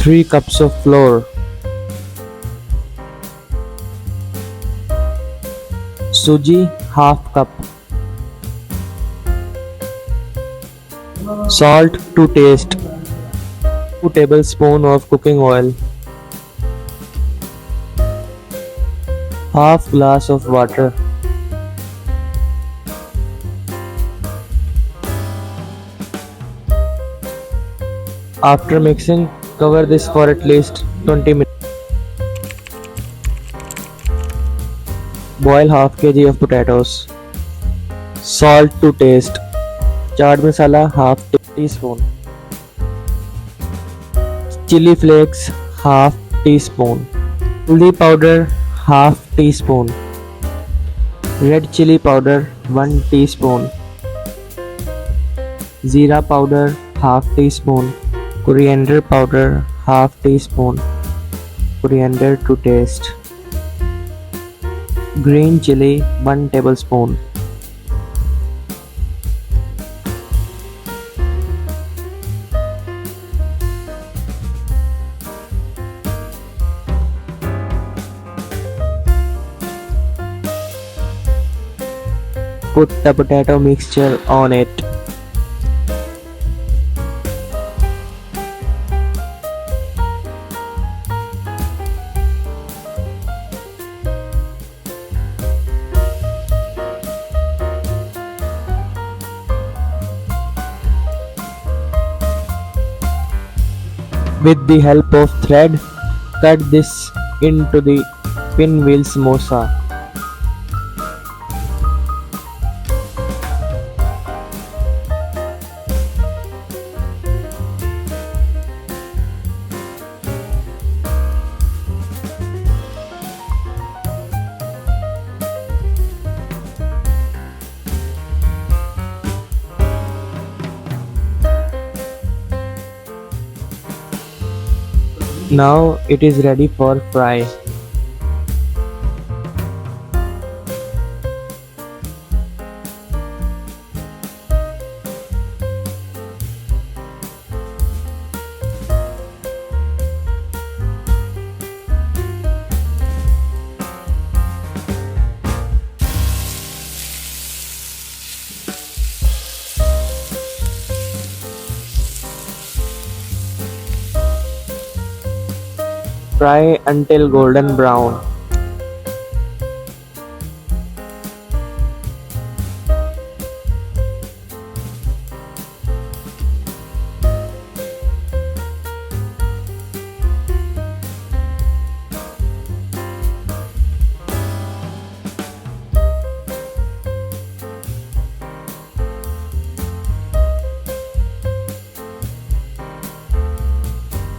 3 cups of flour, suji half cup, salt to taste, 2 tablespoons of cooking oil, half glass of water. After mixing, cover this for at least 20 minutes. Boil half kg of potatoes. Salt to taste. Chaat masala half teaspoon. Chili flakes half teaspoon. Haldi powder half teaspoon. Red chili powder 1 teaspoon. Jeera powder half teaspoon. Coriander powder half teaspoon. Coriander to taste. Green chili 1 tablespoon. Put the potato mixture on it. With the help of thread, cut this into the pinwheel samosa. Now it is ready for fry. Fry until golden brown.